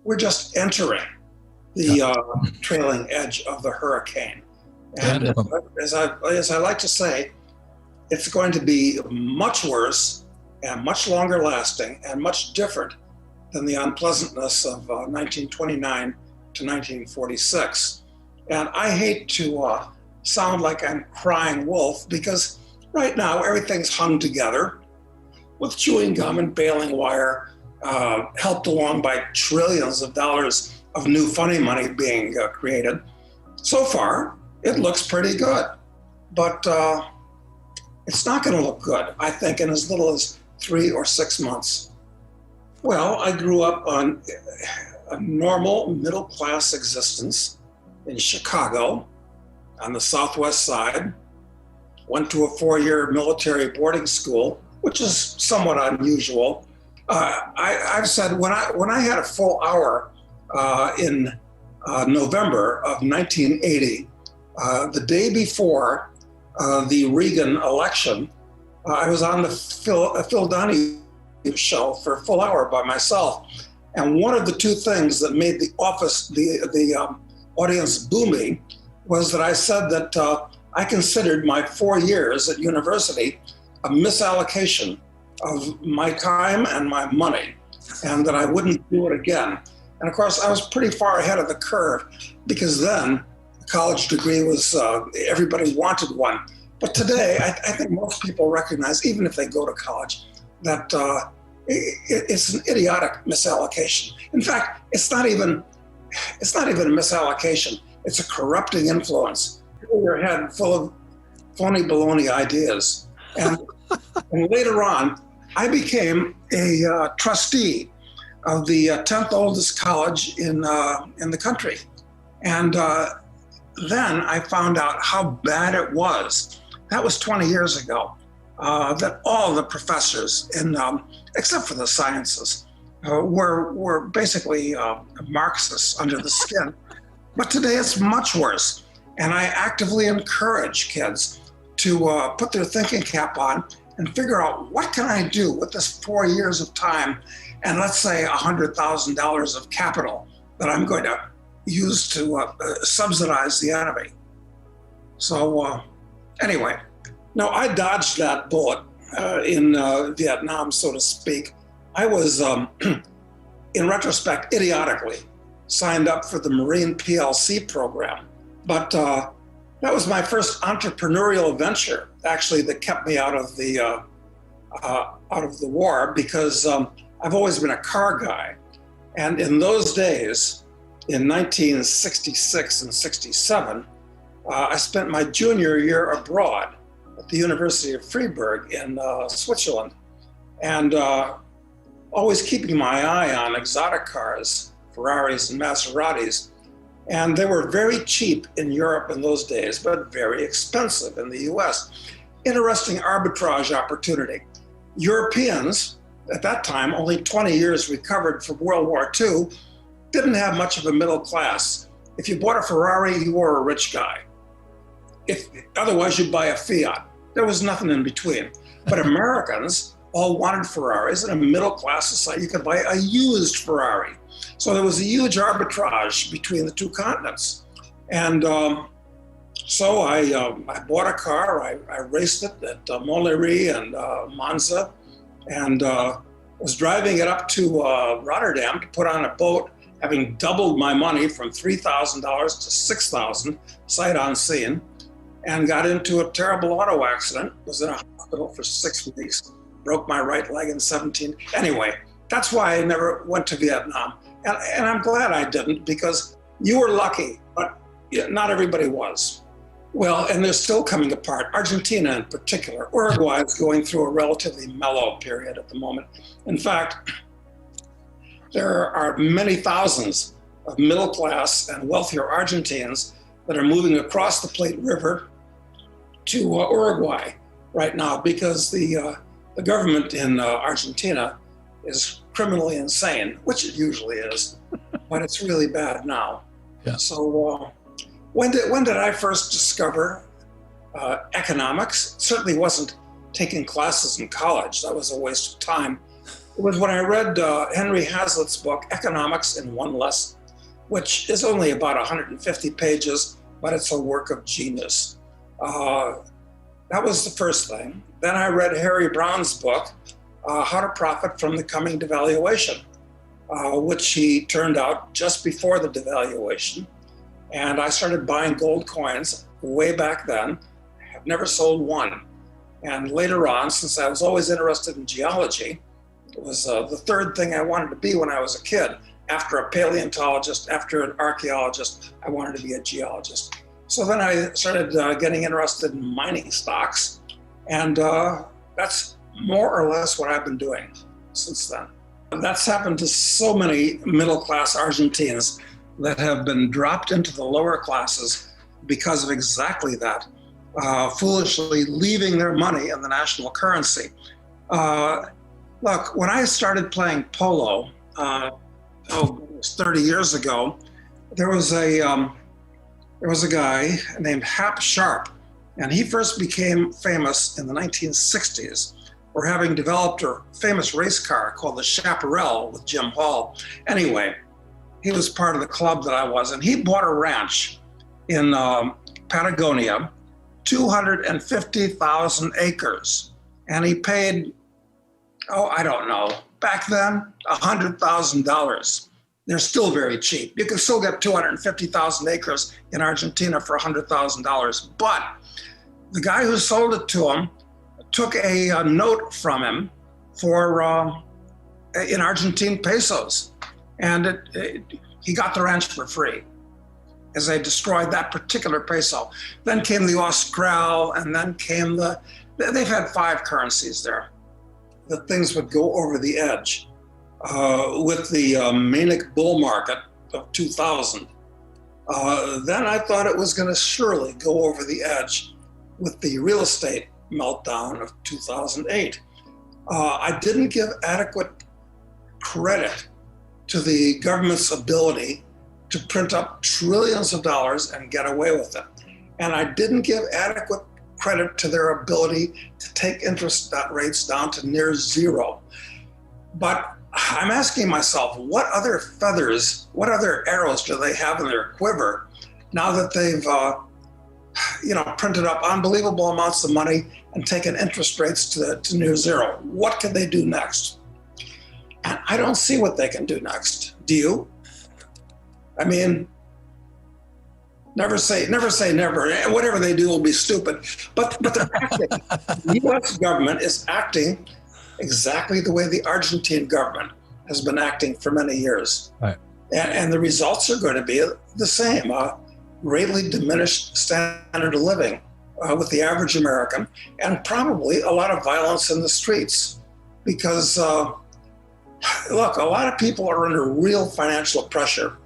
we're just entering the trailing edge of the hurricane. And as I like to say, it's going to be much worse and much longer lasting and much different than the unpleasantness of 1929 to 1946. And I hate to sound like I'm crying wolf, because right now everything's hung together with chewing gum and baling wire, helped along by trillions of dollars of new funny money being created. So far, it looks pretty good, but it's not going to look good, I think, in as little as 3 or 6 months. Well, I grew up on a normal middle-class existence in Chicago on the Southwest side, went to a 4-year military boarding school, which is somewhat unusual. I've said when I had a full hour in November of 1980, the day before the Reagan election, I was on the Phil Donahue show for a full hour by myself. And one of the two things that made the audience boo me was that I said that I considered my 4 years at university a misallocation of my time and my money, and that I wouldn't do it again. And of course, I was pretty far ahead of the curve, because then a college degree was, everybody wanted one. But today, I think most people recognize, even if they go to college, that it's an idiotic misallocation. In fact, it's not even a misallocation. It's a corrupting influence. Fill your head full of phony baloney ideas. And later on, I became a trustee of the 10th oldest college in the country. And then I found out how bad it was. That was 20 years ago. That all the professors, except for the sciences, were basically Marxists under the skin. But today it's much worse. And I actively encourage kids to put their thinking cap on and figure out, what can I do with this 4 years of time and let's say $100,000 of capital that I'm going to use to subsidize the enemy. So anyway, no, I dodged that bullet in Vietnam, so to speak. I was, in retrospect, idiotically signed up for the Marine PLC program. But that was my first entrepreneurial venture, actually, that kept me out of the war, because I've always been a car guy. And in those days, in 1966 and 67, I spent my junior year abroad at the University of Freiburg in Switzerland, and always keeping my eye on exotic cars, Ferraris and Maseratis. And they were very cheap in Europe in those days, but very expensive in the US. Interesting arbitrage opportunity. Europeans, at that time, only 20 years recovered from World War II, didn't have much of a middle class. If you bought a Ferrari, you were a rich guy. Otherwise, you'd buy a Fiat. There was nothing in between. But Americans all wanted Ferraris, and a middle class society, you could buy a used Ferrari. So there was a huge arbitrage between the two continents. And so I bought a car, I raced it at Montlhéry and Monza, and was driving it up to Rotterdam to put on a boat, having doubled my money from $3,000 to $6,000, sight unseen, and got into a terrible auto accident, was in a hospital for 6 weeks, broke my right leg in 17. Anyway, that's why I never went to Vietnam. And I'm glad I didn't, because you were lucky, but not everybody was. Well, and they're still coming apart. Argentina in particular. Uruguay is going through a relatively mellow period at the moment. In fact, there are many thousands of middle class and wealthier Argentines that are moving across the Plate River to Uruguay right now, because the government in Argentina is criminally insane, which it usually is, but it's really bad now. Yeah. So when did I first discover economics? Certainly wasn't taking classes in college. That was a waste of time. It was when I read Henry Hazlitt's book, Economics in One Lesson, which is only about 150 pages, but it's a work of genius. That was the first thing. Then I read Harry Brown's book, How to Profit from the Coming Devaluation, which he turned out just before the devaluation. And I started buying gold coins way back then. I've never sold one. And later on, since I was always interested in geology, it was the third thing I wanted to be when I was a kid. After a paleontologist, after an archaeologist, I wanted to be a geologist. So then I started getting interested in mining stocks, and that's more or less what I've been doing since then. That's happened to so many middle-class Argentines that have been dropped into the lower classes because of exactly that, foolishly leaving their money in the national currency. Look, when I started playing polo, it was 30 years ago, there was a guy named Hap Sharp, and he first became famous in the 1960s for having developed a famous race car called the Chaparral with Jim Hall. Anyway, he was part of the club that I was, and he bought a ranch in Patagonia, 250,000 acres, and he paid, I don't know, back then, $100,000. They're still very cheap. You can still get 250,000 acres in Argentina for $100,000. But the guy who sold it to him took a note from him for in Argentine pesos, and he got the ranch for free, as they destroyed that particular peso. Then came the Austral, and then came they've had 5 currencies there. That things would go over the edge. With the Manic bull market of 2000. Then I thought it was going to surely go over the edge with the real estate meltdown of 2008. I didn't give adequate credit to the government's ability to print up trillions of dollars and get away with it. And I didn't give adequate credit to their ability to take interest rates down to near zero. But I'm asking myself, what other feathers, what other arrows do they have in their quiver now that they've, printed up unbelievable amounts of money and taken interest rates to near zero? What can they do next? And I don't see what they can do next. Do you? I mean, never say never. Whatever they do will be stupid. But they're acting. The U.S. government is acting exactly the way the Argentine government has been acting for many years. Right. And the results are going to be the same, greatly diminished standard of living with the average American, and probably a lot of violence in the streets. Because, look, a lot of people are under real financial pressure.